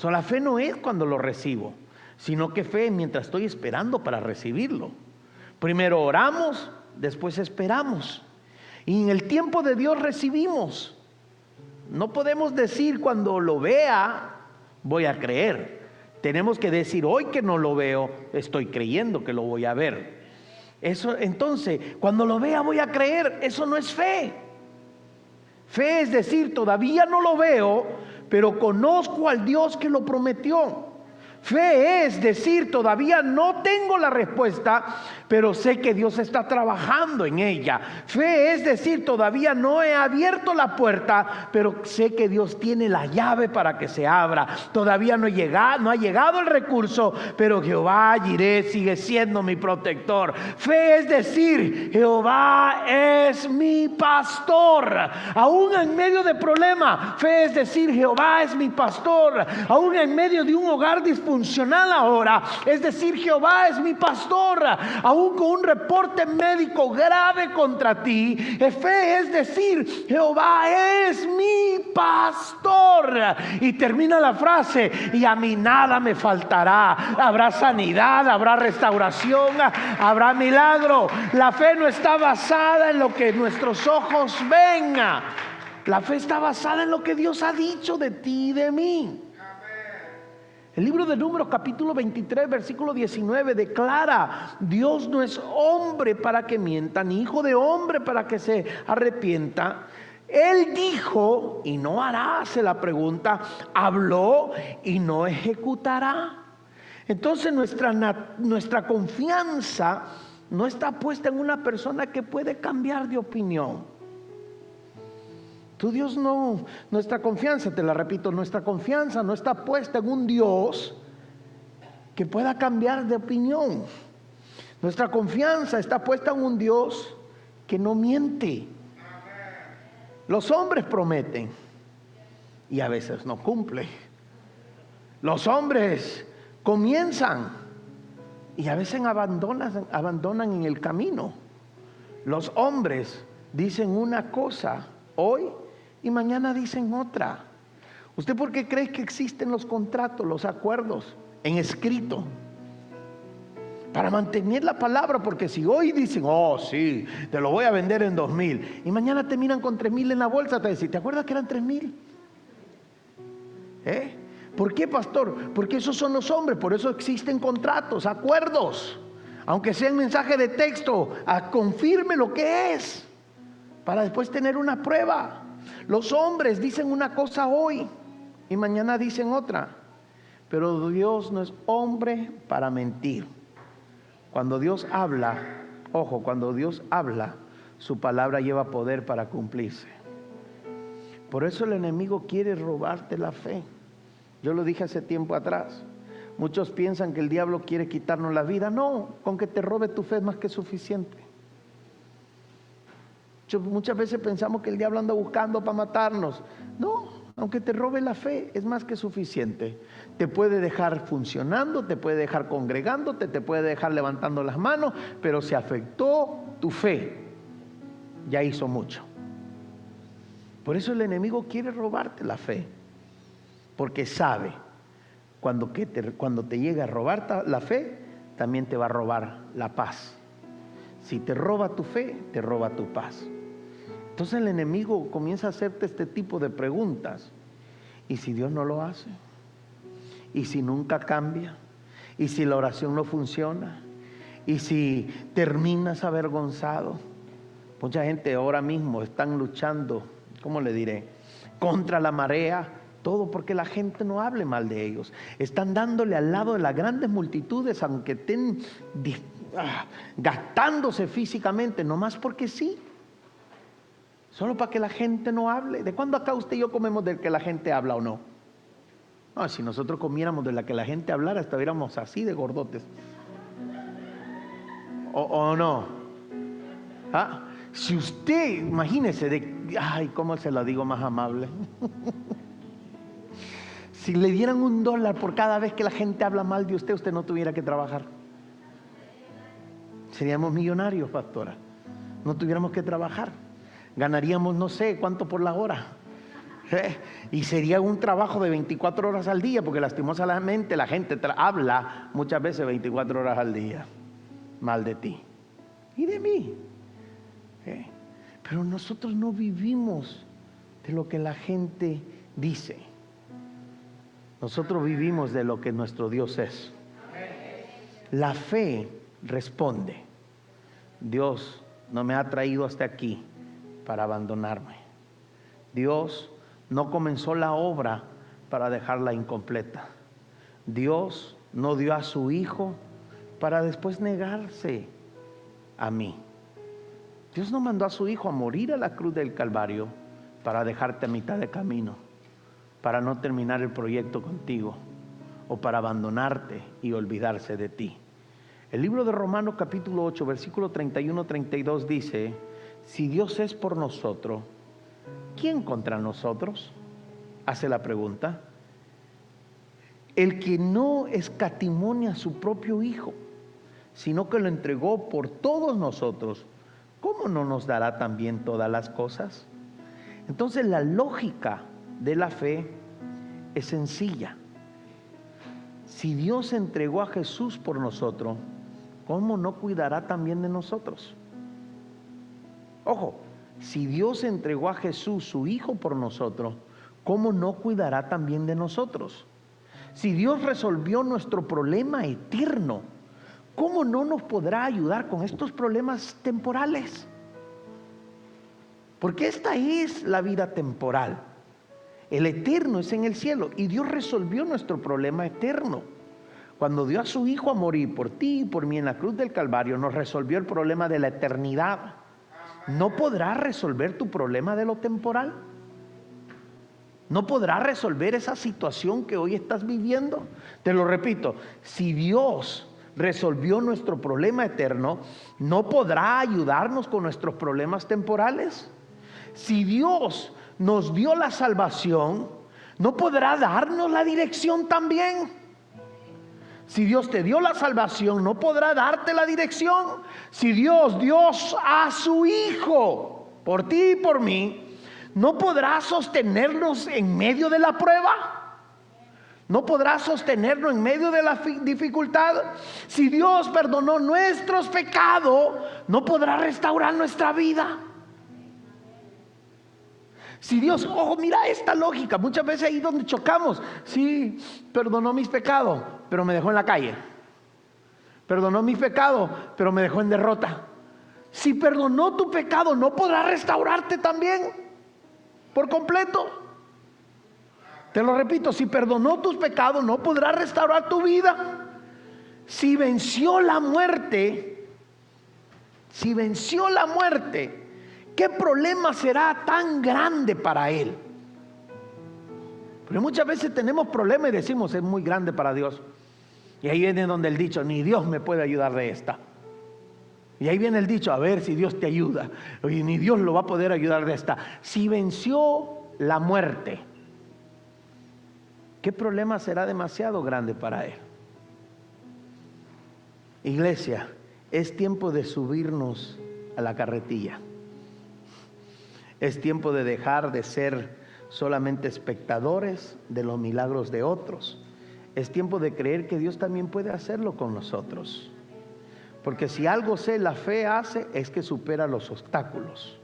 La fe no es cuando lo recibo, sino que fe es mientras estoy esperando para recibirlo. Primero oramos, después esperamos. Y en el tiempo de Dios recibimos. No podemos decir cuando lo vea, voy a creer. Tenemos que decir hoy que no lo veo, estoy creyendo que lo voy a ver. Eso, entonces, cuando lo vea voy a creer. Eso no es fe. Fe es decir, todavía no lo veo, pero conozco al Dios que lo prometió. Fe es decir, todavía no tengo la respuesta, pero sé que Dios está trabajando en ella. Fe es decir, todavía no he abierto la puerta, pero sé que Dios tiene la llave para que se abra. Todavía no ha llegado el recurso, pero Jehová Jireh sigue siendo mi protector. Fe es decir, Jehová es mi pastor. Aún en medio de problema, fe es decir, Jehová es mi pastor. Aún en medio de un hogar disfuncional ahora, es decir, Jehová es mi pastor. Aún con un reporte médico grave contra ti, fe es decir, Jehová es mi pastor. Y termina la frase, y a mí nada me faltará. Habrá sanidad, habrá restauración, habrá milagro. La fe no está basada en lo que nuestros ojos ven. La fe está basada en lo que Dios ha dicho de ti y de mí. El libro de Números capítulo 23 versículo 19 declara: Dios no es hombre para que mienta, ni hijo de hombre para que se arrepienta. Él dijo y no hará, hace la pregunta, habló y no ejecutará. Entonces nuestra confianza no está puesta en una persona que puede cambiar de opinión. Dios no, nuestra confianza, te la repito, nuestra confianza no está puesta en un Dios que pueda cambiar de opinión. Nuestra confianza está puesta en un Dios que no miente. Los hombres prometen y a veces no cumplen. Los hombres comienzan y a veces abandonan en el camino. Los hombres dicen una cosa hoy y mañana dicen otra. ¿Usted por qué cree que existen los contratos, los acuerdos en escrito? Para mantener la palabra, porque si hoy dicen, oh sí, te lo voy a vender en 2,000, y mañana te miran con 3,000 en la bolsa, te dicen, ¿te acuerdas que eran 3,000? ¿Por qué, pastor? Porque esos son los hombres, por eso existen contratos, acuerdos, aunque sea en mensaje de texto, confirme lo que es, para después tener una prueba. Los hombres dicen una cosa hoy y mañana dicen otra, pero Dios no es hombre para mentir. Cuando Dios habla, ojo, cuando Dios habla, su palabra lleva poder para cumplirse. Por eso el enemigo quiere robarte la fe. Yo lo dije hace tiempo atrás. Muchos piensan que el diablo quiere quitarnos la vida. No, con que te robe tu fe es más que suficiente. Muchas veces pensamos que el diablo anda buscando para matarnos. No, aunque te robe la fe es más que suficiente. Te puede dejar funcionando, te puede dejar congregándote, te puede dejar levantando las manos, pero si afectó tu fe, ya hizo mucho. Por eso el enemigo quiere robarte la fe, porque sabe cuando te llega a robar la fe, también te va a robar la paz. Si te roba tu fe, te roba tu paz. Entonces el enemigo comienza a hacerte este tipo de preguntas. ¿Y si Dios no lo hace? ¿Y si nunca cambia? ¿Y si la oración no funciona? ¿Y si terminas avergonzado? Mucha gente ahora mismo están luchando, ¿cómo le diré?, contra la marea. Todo porque la gente no hable mal de ellos. Están dándole al lado de las grandes multitudes, aunque estén gastándose físicamente, nomás porque sí. Solo para que la gente no hable. ¿De cuándo acá usted y yo comemos de que la gente habla o no? No, si nosotros comiéramos de la que la gente hablara, estuviéramos así de gordotes. ¿O no? Si usted, imagínese, ay, ¿cómo se lo digo más amable? Si le dieran $1 por cada vez que la gente habla mal de usted, usted no tuviera que trabajar. Seríamos millonarios, pastora. No tuviéramos que trabajar. Ganaríamos no sé cuánto por la hora. Y sería un trabajo de 24 horas al día, porque lastimosamente la gente habla muchas veces 24 horas al día mal de ti y de mí. Pero nosotros no vivimos de lo que la gente dice. Nosotros vivimos de lo que nuestro Dios es. La fe responde: Dios no me ha traído hasta aquí para abandonarme. Dios no comenzó la obra para dejarla incompleta. Dios no dio a su Hijo para después negarse a mí. Dios no mandó a su Hijo a morir a la cruz del Calvario para dejarte a mitad de camino, para no terminar el proyecto contigo o para abandonarte y olvidarse de ti. El libro de Romanos capítulo 8 versículo 31-32 dice: si Dios es por nosotros, ¿quién contra nosotros? Hace la pregunta. El que no escatimó a su propio Hijo, sino que lo entregó por todos nosotros, ¿cómo no nos dará también todas las cosas? Entonces la lógica de la fe es sencilla. Si Dios entregó a Jesús por nosotros, ¿cómo no cuidará también de nosotros? Ojo, si Dios entregó a Jesús, su Hijo, por nosotros, ¿cómo no cuidará también de nosotros? Si Dios resolvió nuestro problema eterno, ¿cómo no nos podrá ayudar con estos problemas temporales? Porque esta es la vida temporal. El eterno es en el cielo y Dios resolvió nuestro problema eterno. Cuando dio a su Hijo a morir por ti y por mí en la cruz del Calvario, nos resolvió el problema de la eternidad. ¿No podrá resolver tu problema de lo temporal? ¿No podrá resolver esa situación que hoy estás viviendo? Te lo repito, si Dios resolvió nuestro problema eterno, ¿no podrá ayudarnos con nuestros problemas temporales? Si Dios nos dio la salvación, ¿no podrá darnos la dirección también? Si Dios te dio la salvación, ¿no podrá darte la dirección? Si Dios dio a su Hijo por ti y por mí, ¿no podrá sostenernos en medio de la prueba? ¿No podrá sostenernos en medio de la dificultad? Si Dios perdonó nuestros pecados, ¿no podrá restaurar nuestra vida? Si Dios, ojo, mira esta lógica, muchas veces ahí donde chocamos. Sí, perdonó mis pecados, pero me dejó en la calle. Perdonó mis pecados, pero me dejó en derrota. Si perdonó tu pecado, ¿no podrá restaurarte también por completo? Te lo repito, si perdonó tus pecados, ¿no podrá restaurar tu vida? Si venció la muerte, ¿qué problema será tan grande para Él? Pero muchas veces tenemos problemas y decimos, es muy grande para Dios. Y ahí viene donde el dicho, ni Dios me puede ayudar de esta. Y ahí viene el dicho, a ver si Dios te ayuda. Oye, ni Dios lo va a poder ayudar de esta. Si venció la muerte, ¿qué problema será demasiado grande para Él? Iglesia, es tiempo de subirnos a la carretilla. Es tiempo de dejar de ser solamente espectadores de los milagros de otros. Es tiempo de creer que Dios también puede hacerlo con nosotros. Porque si algo la fe hace, es que supera los obstáculos.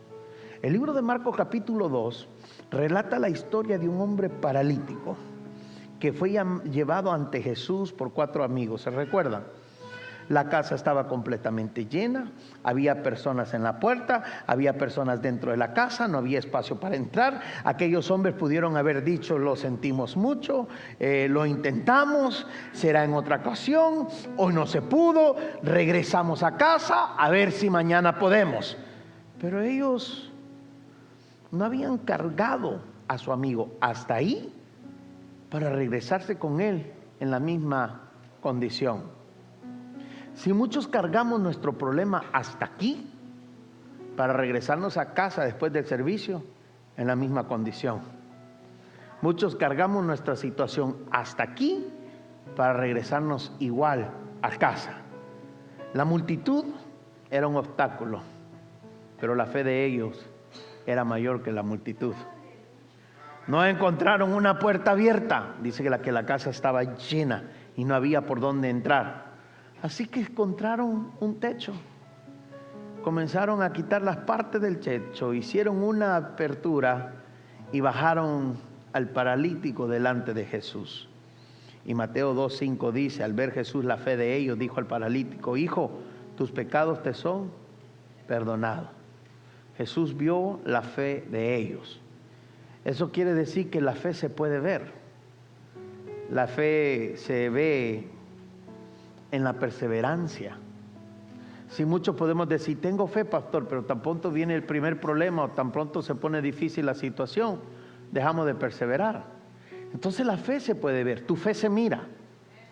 El libro de Marcos capítulo 2 relata la historia de un hombre paralítico que fue llevado ante Jesús por 4 amigos. ¿Se recuerdan? La casa estaba completamente llena, había personas en la puerta, había personas dentro de la casa, no había espacio para entrar. Aquellos hombres pudieron haber dicho, lo sentimos mucho, lo intentamos, será en otra ocasión, hoy no se pudo, regresamos a casa a ver si mañana podemos. Pero ellos no habían cargado a su amigo hasta ahí para regresarse con él en la misma condición. Si muchos cargamos nuestro problema hasta aquí para regresarnos a casa después del servicio en la misma condición. Muchos cargamos nuestra situación hasta aquí para regresarnos igual a casa. La multitud era un obstáculo, pero la fe de ellos era mayor que la multitud. No encontraron una puerta abierta, dice que la casa estaba llena y no había por dónde entrar. Así que encontraron un techo. Comenzaron a quitar las partes del techo, hicieron una apertura y bajaron al paralítico delante de Jesús. Y Mateo 2:5 dice, al ver Jesús la fe de ellos, dijo al paralítico: hijo, tus pecados te son perdonados. Jesús vio la fe de ellos. Eso quiere decir que la fe se puede ver. La fe se ve en la perseverancia. Si muchos podemos decir, tengo fe, pastor, pero tan pronto viene el primer problema o tan pronto se pone difícil la situación, dejamos de perseverar. Entonces la fe se puede ver, tu fe se mira,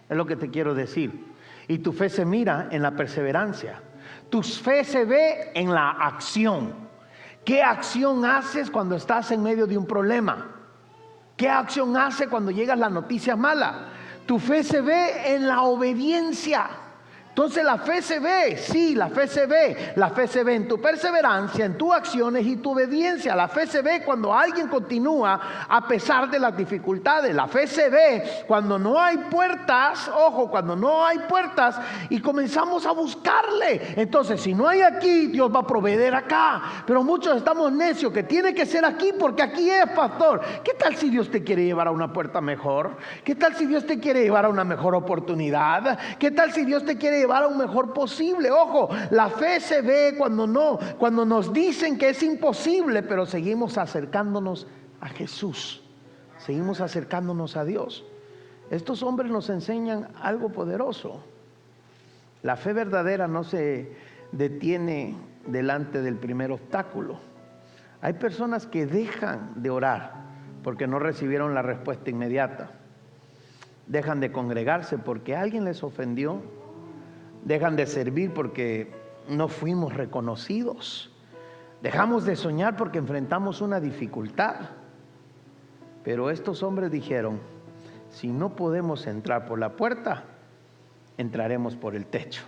es lo que te quiero decir. Y tu fe se mira en la perseverancia. Tu fe se ve en la acción. ¿Qué acción haces cuando estás en medio de un problema? ¿Qué acción haces cuando llegan las noticias malas? Tu fe se ve en la obediencia. Entonces la fe se ve, sí, la fe se ve. La fe se ve en tu perseverancia, en tus acciones y tu obediencia. La fe se ve cuando alguien continúa a pesar de las dificultades. La fe se ve cuando no hay puertas, ojo, cuando no hay puertas y comenzamos a buscarle. Entonces, si no hay aquí, Dios va a proveer acá. Pero muchos estamos necios que tiene que ser aquí porque aquí es, pastor. ¿Qué tal si Dios te quiere llevar a una puerta mejor? ¿Qué tal si Dios te quiere llevar a una mejor oportunidad? ¿Qué tal si Dios te quiere llevar a un mejor posible? Ojo, la fe se ve cuando nos dicen que es imposible, pero seguimos acercándonos a Jesús, seguimos acercándonos a Dios. Estos hombres nos enseñan algo poderoso. La fe verdadera no se detiene delante del primer obstáculo. Hay personas que dejan de orar porque no recibieron la respuesta inmediata. Dejan de congregarse porque alguien les ofendió. Dejan de servir porque no fuimos reconocidos. Dejamos de soñar porque enfrentamos una dificultad. Pero estos hombres dijeron, si no podemos entrar por la puerta, entraremos por el techo.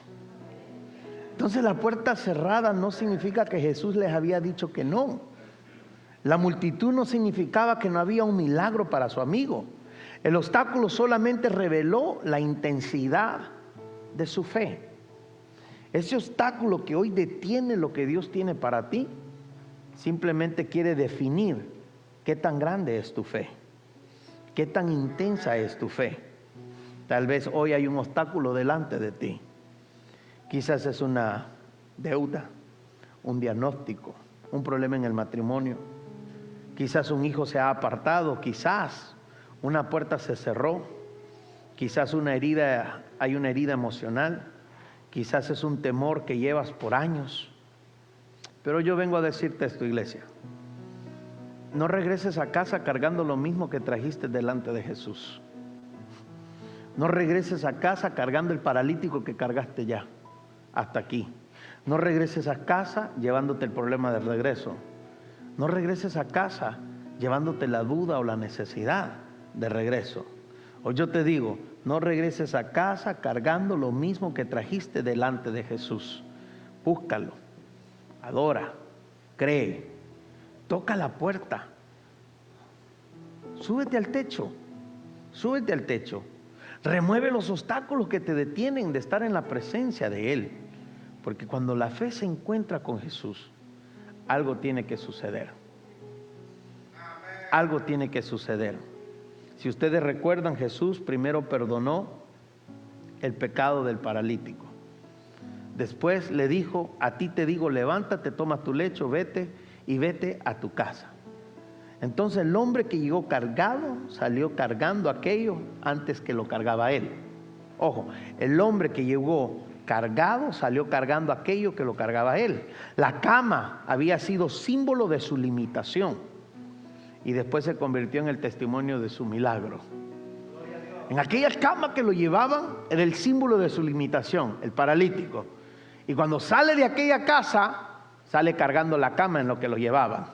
Entonces la puerta cerrada no significa que Jesús les había dicho que no. La multitud no significaba que no había un milagro para su amigo. El obstáculo solamente reveló la intensidad de su fe. Ese obstáculo que hoy detiene lo que Dios tiene para ti, simplemente quiere definir qué tan grande es tu fe, qué tan intensa es tu fe. Tal vez hoy hay un obstáculo delante de ti. Quizás es una deuda, un diagnóstico, un problema en el matrimonio. Quizás un hijo se ha apartado, quizás una puerta se cerró, quizás hay una herida emocional, quizás es un temor que llevas por años. Pero yo vengo a decirte esto, iglesia: no regreses a casa cargando lo mismo que trajiste delante de Jesús. No regreses a casa cargando el paralítico que cargaste ya hasta aquí. No regreses a casa llevándote el problema de regreso. No regreses a casa llevándote la duda o la necesidad de regreso. Hoy yo te digo, no regreses a casa cargando lo mismo que trajiste delante de Jesús. Búscalo, adora, cree, toca la puerta, súbete al techo, remueve los obstáculos que te detienen de estar en la presencia de Él. Porque cuando la fe se encuentra con Jesús, algo tiene que suceder. Algo tiene que suceder. Si ustedes recuerdan, Jesús primero perdonó el pecado del paralítico. Después le dijo, a ti te digo, levántate, toma tu lecho, vete a tu casa. Entonces el hombre que llegó cargado, salió cargando aquello antes que lo cargaba él. Ojo, el hombre que llegó cargado, salió cargando aquello que lo cargaba él. La cama había sido símbolo de su limitación y después se convirtió en el testimonio de su milagro. En aquella cama que lo llevaban era el símbolo de su limitación, el paralítico. Y cuando sale de aquella casa, sale cargando la cama en lo que lo llevaban.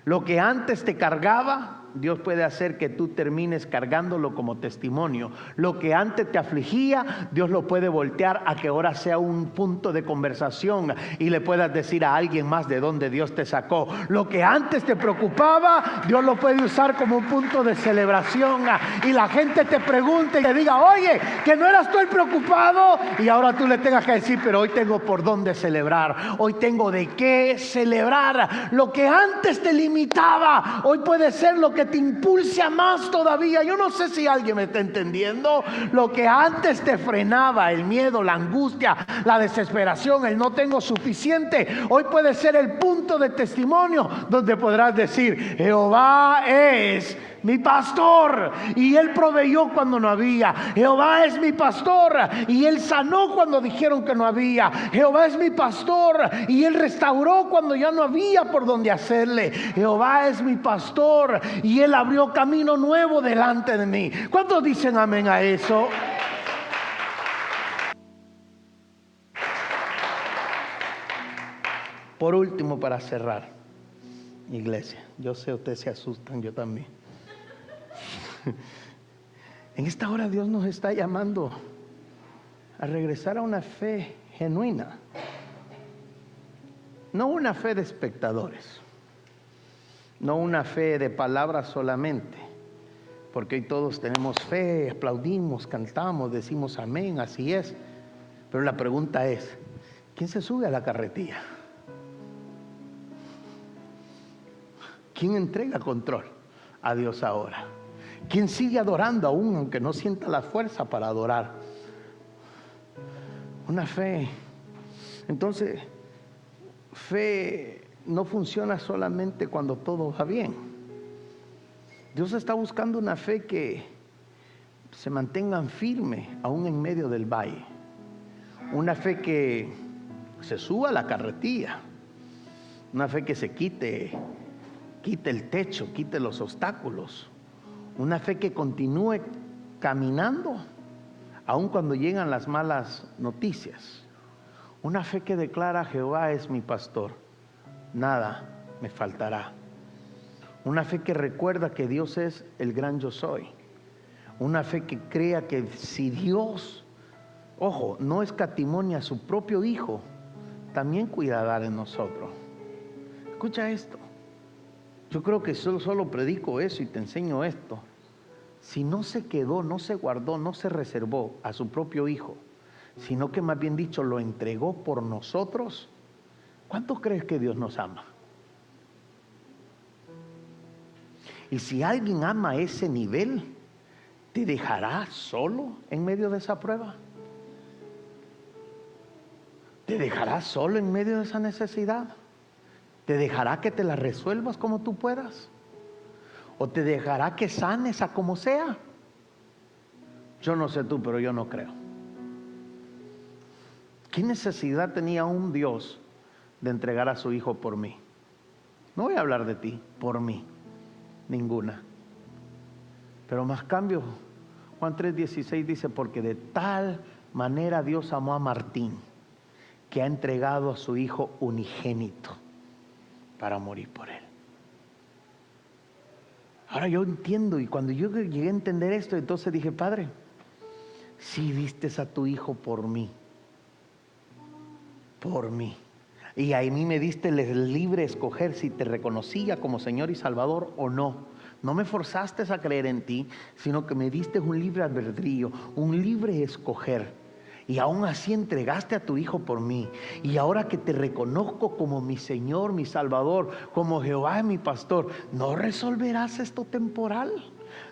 Lo que antes te cargaba, Dios puede hacer que tú termines cargándolo como testimonio. Lo que antes te afligía, Dios lo puede voltear a que ahora sea un punto de conversación y le puedas decir a alguien más de dónde Dios te sacó. Lo que antes te preocupaba, Dios lo puede usar como un punto de celebración, y la gente te pregunte y te diga: oye, que no eras tú el preocupado, y ahora tú le tengas que decir: pero hoy tengo por dónde celebrar, hoy tengo de qué celebrar. Lo que antes te limitaba, hoy puede ser lo que te impulse a más todavía. Yo no sé si alguien me está entendiendo. Lo que antes te frenaba, el miedo, la angustia, la desesperación, el no tengo suficiente, hoy puede ser el punto de testimonio donde podrás decir: Jehová es mi pastor y Él proveyó cuando no había. Jehová es mi pastor y Él sanó cuando dijeron que no había. Jehová es mi pastor y Él restauró cuando ya no había por donde hacerle. Jehová es mi pastor y Él abrió camino nuevo delante de mí. ¿Cuántos dicen amén a eso? Por último, para cerrar, iglesia, yo sé ustedes se asustan, yo también. En esta hora Dios nos está llamando a regresar a una fe genuina, no una fe de espectadores, no una fe de palabras solamente, porque hoy todos tenemos fe, aplaudimos, cantamos, decimos amén, así es. Pero la pregunta es: ¿quién se sube a la carretilla? ¿Quién entrega control a Dios ahora? ¿Quién sigue adorando aún aunque no sienta la fuerza para adorar? Una fe. Entonces, fe no funciona solamente cuando todo va bien. Dios está buscando una fe que se mantengan firme aún en medio del valle. Una fe que se suba a la carretilla. Una fe que se quite el techo, quite los obstáculos. Una fe que continúe caminando aun cuando llegan las malas noticias. Una fe que declara: Jehová es mi pastor, nada me faltará. Una fe que recuerda que Dios es el gran yo soy. Una fe que crea que si Dios, ojo, no escatimó a su propio Hijo, también cuidará de nosotros. Escucha esto. Yo creo que solo predico eso y te enseño esto. Si no se quedó, no se guardó, no se reservó a su propio Hijo, sino que más bien dicho lo entregó por nosotros, ¿cuánto crees que Dios nos ama? Y si alguien ama a ese nivel, ¿te dejará solo en medio de esa prueba? ¿Te dejará solo en medio de esa necesidad? ¿Te dejará que te la resuelvas como tú puedas? ¿O te dejará que sanes a como sea? Yo no sé tú, pero yo no creo. ¿Qué necesidad tenía un Dios de entregar a su Hijo por mí? No voy a hablar de ti, por mí. Ninguna. Pero más cambio, Juan 3:16 dice: porque de tal manera Dios amó a Martín, que ha entregado a su Hijo unigénito para morir por él. Ahora yo entiendo, y cuando yo llegué a entender esto, entonces dije: Padre, si diste a tu Hijo por mí, y a mí me diste el libre escoger si te reconocía como Señor y Salvador o no. No me forzaste a creer en ti, sino que me diste un libre albedrío, un libre escoger. Y aún así entregaste a tu Hijo por mí. Y ahora que te reconozco como mi Señor, mi Salvador, como Jehová mi pastor, ¿no resolverás esto temporal?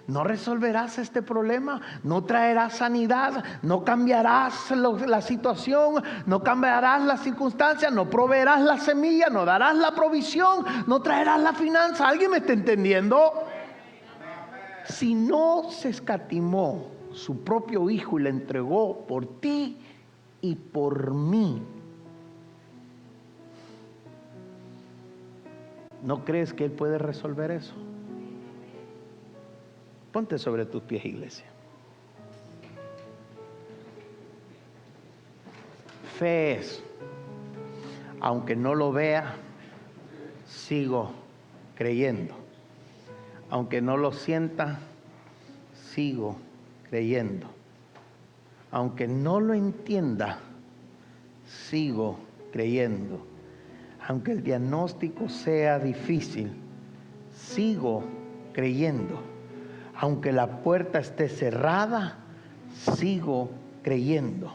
¿No resolverás este problema? ¿No traerás sanidad? ¿No cambiarás la situación? ¿No cambiarás las circunstancias? ¿No proveerás la semilla? ¿No darás la provisión? ¿No traerás la finanza? ¿Alguien me está entendiendo? Si no se escatimó su propio Hijo y le entregó por ti y por mí, ¿no crees que Él puede resolver eso? Ponte sobre tus pies, iglesia. Fe es, aunque no lo vea, sigo creyendo. Aunque no lo sienta, sigo creyendo. Aunque no lo entienda, sigo creyendo. Aunque el diagnóstico sea difícil, sigo creyendo. Aunque la puerta esté cerrada, sigo creyendo.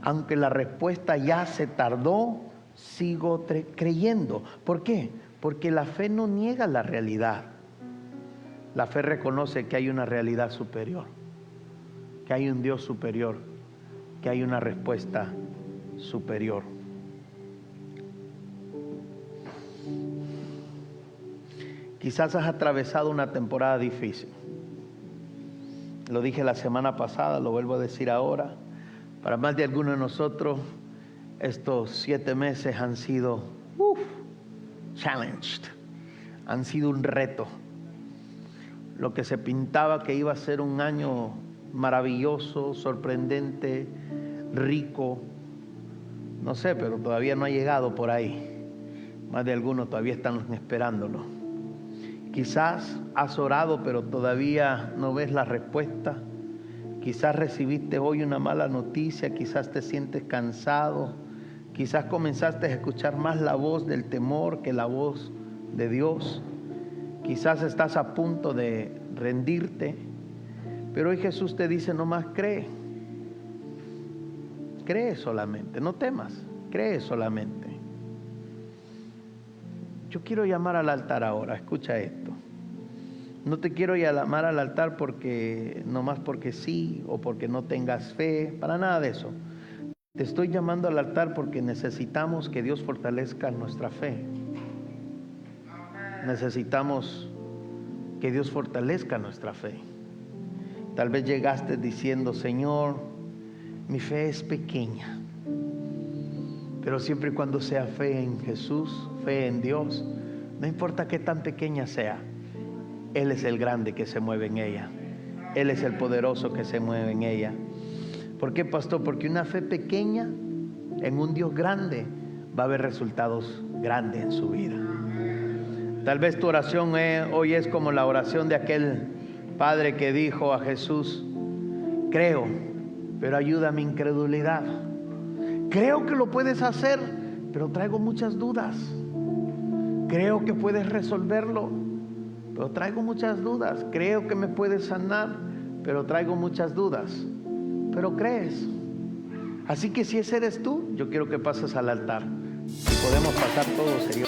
Aunque la respuesta ya se tardó, sigo creyendo. ¿Por qué? Porque la fe no niega la realidad. La fe reconoce que hay una realidad superior, que hay un Dios superior, que hay una respuesta superior. Quizás has atravesado una temporada difícil. Lo dije la semana pasada, lo vuelvo a decir ahora. Para más de algunos de nosotros, estos 7 meses han sido challenged, han sido un reto. Lo que se pintaba que iba a ser un año maravilloso, sorprendente, rico, no sé, pero todavía no ha llegado por ahí. Más de algunos todavía están esperándolo. Quizás has orado, pero todavía no ves la respuesta. Quizás recibiste hoy una mala noticia, quizás te sientes cansado, quizás comenzaste a escuchar más la voz del temor que la voz de Dios. Quizás estás a punto de rendirte, pero hoy Jesús te dice: no más cree. Cree solamente, no temas, cree solamente. Yo quiero llamar al altar ahora, escucha esto. No te quiero llamar al altar nomás porque sí o porque no tengas fe, para nada de eso. Te estoy llamando al altar porque necesitamos que Dios fortalezca nuestra fe. Necesitamos que Dios fortalezca nuestra fe. Tal vez llegaste diciendo: Señor, mi fe es pequeña, pero siempre y cuando sea fe en Jesús, fe en Dios, no importa qué tan pequeña sea, Él es el grande que se mueve en ella. Él es el poderoso que se mueve en ella. ¿Por qué, pastor? Porque una fe pequeña en un Dios grande va a haber resultados grandes en su vida. Tal vez tu oración hoy es como la oración de aquel padre que dijo a Jesús: creo, pero ayuda a mi incredulidad. Creo que lo puedes hacer, pero traigo muchas dudas. Creo que puedes resolverlo, pero traigo muchas dudas. Creo que me puedes sanar, pero traigo muchas dudas. Pero crees. Así que si ese eres tú, yo quiero que pases al altar. Si podemos pasar todos, sería